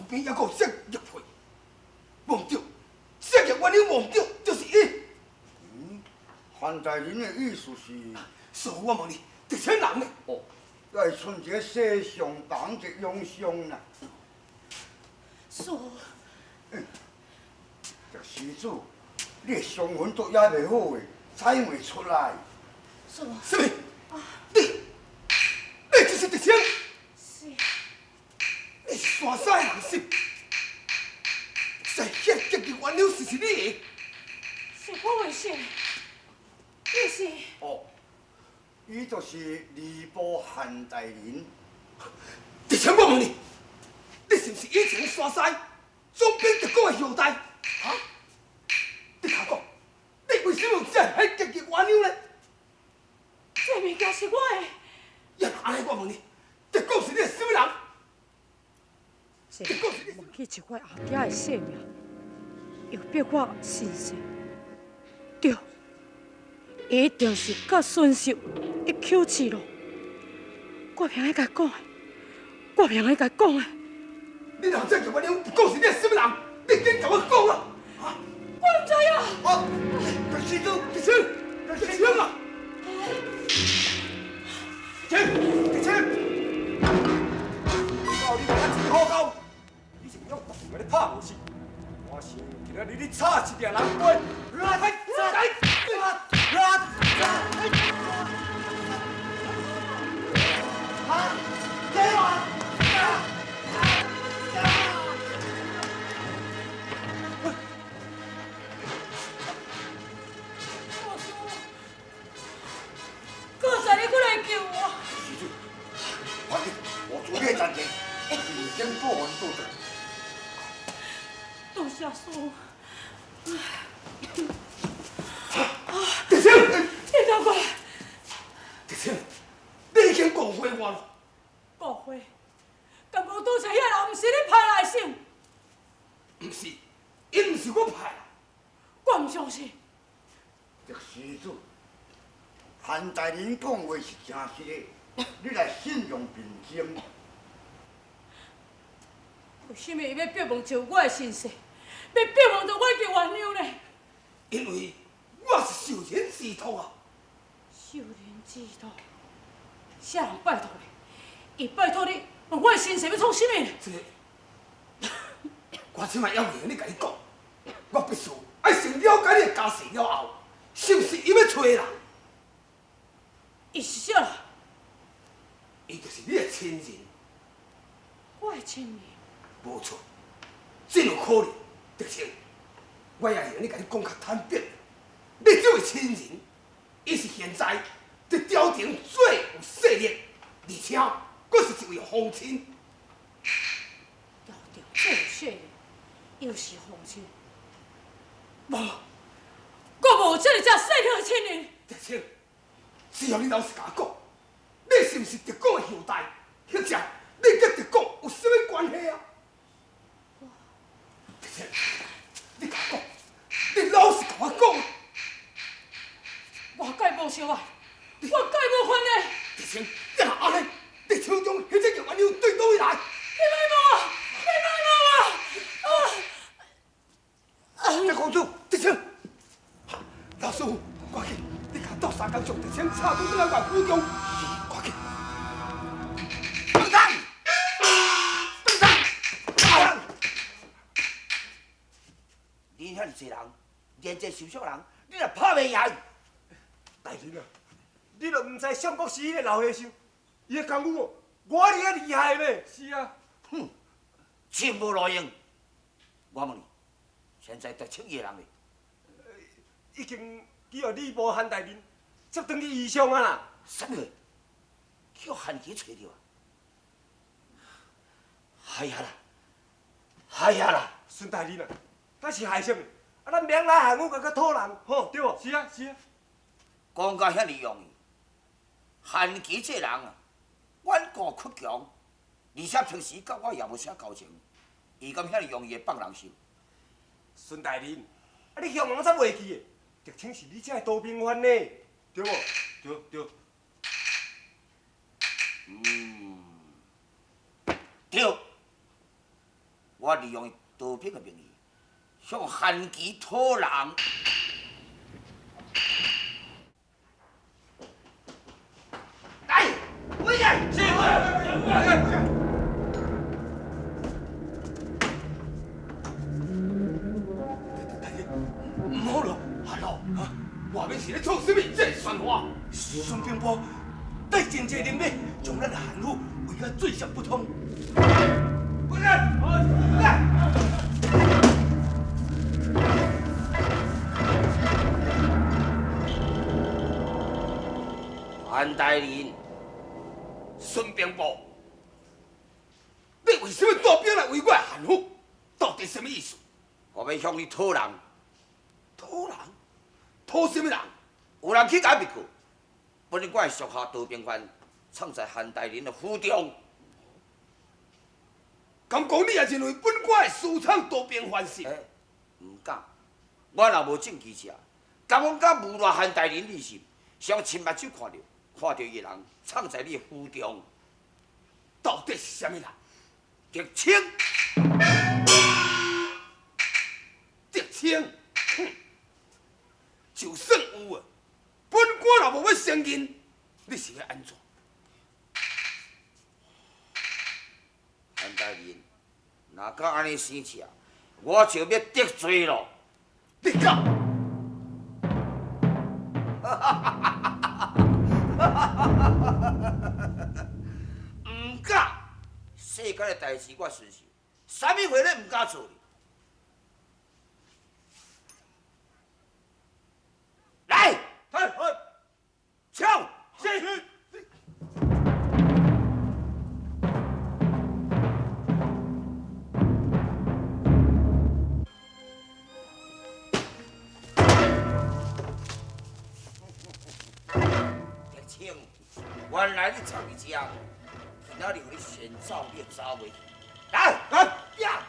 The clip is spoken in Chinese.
边还有石玉佩，忘掉，石玉冤冤忘掉，就是伊。范大人的意思是？师傅，我问你，这请人呢？哦，要存一个世上人的用相啦。师，这施主，你的伤魂都也袂好个，猜袂出来。师，什么？你就是狄青？是。你是山西人士，在迄结的原料是你的？是我为信，你是？哦，伊就是吏部韩大人。狄青，我问你，你是不是以前山西总兵特工的后代？啊？你甲我讲，你为什么在迄结的原料呢？这物件是我的。要安尼，我问你，特工是你的什么人？是忘记一块后壁的性命，又逼我信息。对，一定是甲孙秀一口气咯。我平爱甲讲的，我平爱甲讲的。你若这结原料特工是你的什么人？你紧甲我讲啊！啊！我唔知啊。啊！这施主，狄青，狄青啊！狄青，到你来一好狗，你是用大人拍无死，我想今仔日你插一条人背，哥仔，你过来救我！施主，快点，我昨天暂停，已经做完作证。多谢叔。狄青，你赶快狄青，你已经误会我了。误会，敢讲拄找遐人，毋是你派来的，不是，伊不是我派的。我唔相信。这施主，韩大人讲话是真实的，你来信用并真。为什么伊要逼问就我的身世，要逼问到我去原谅呢？因为我是受人之托啊。受人之托，啥人拜托你？伊拜托你问我的身世要创啥物？这个，我即摆要明你甲你讲，我必须爱先了解你的家世了后，是不是伊要找的人？伊是啥人？伊就是你的亲人。我的亲人。无错，真有可能。狄青，我也会你甲你讲较坦白，你这位亲人，伊是现在在朝廷最有势力，而且佫是一位皇亲。调调最有血的，又是皇亲。无，我无这个遮细小的亲人。狄青，只要你老实甲我讲，你是毋是特工的后代？或者你甲特工有啥物关系啊？狄青，你甲我讲，你老实甲我讲。我甲伊无相爱，我甲伊无关系。狄青，你若安尼，你手中迄只玉原料对倒位来？你卖我！你卖我！你公主，狄青，老师傅，快去，你甲斗三工将狄青插到咱外府中，快去！登场！登场！恁遐尼济人，连这受伤人，你若拍袂赢伊。大人啊，你都唔知相国是迄个老和尚，伊的功夫我哩遐厉害呢。是啊。哼，真无路用。我问你，现在得请伊个人未？已经去互礼部韩大人接转去医伤啊啦。什么？叫韩琦找着啊？哎呀啦！哎呀啦！孙大人啊，咱是害什么？啊，咱明来汉武甲讨人，吼对无？是啊，是啊。讲到遐尼容易，韩琦这人啊，顽固倔强，而且平时甲我也无啥交情，伊敢遐尼容易会放人手？孙大人，啊你向人怎袂记的？狄青是你遮的刀兵犯呢，对无？对对。对，我利用刀兵的名义，向韩琦讨人。来，回来！是。唔好了，韩老，外面是咧创什么这算话？孙兵波带进这人马，将咱韩府围个水泄不通。回来！回来！韩大人，孙兵部，你为什么带兵来围我韩府？到底什么意思？我要向你讨人。讨人？讨什么人？有人去解密去，本我的属下刀兵犯藏在韩大人的府中。敢讲你也认为本官的私藏刀兵犯是？唔敢，我若无证据者，敢讲敢诬赖韩大人利息，想亲目睭看到一人藏在你的府中，到底是什么人？狄青。狄青，就算有啊，本官也无要承认，你是要安怎？韩大人，若敢安尼生气，我就要得罪咯。你敢？唔敢，世间的代志我顺受，啥物话你唔敢做？来，抢！是。狄青，原来你藏伫遮，今仔日互你先走，你走袂去。来，呀，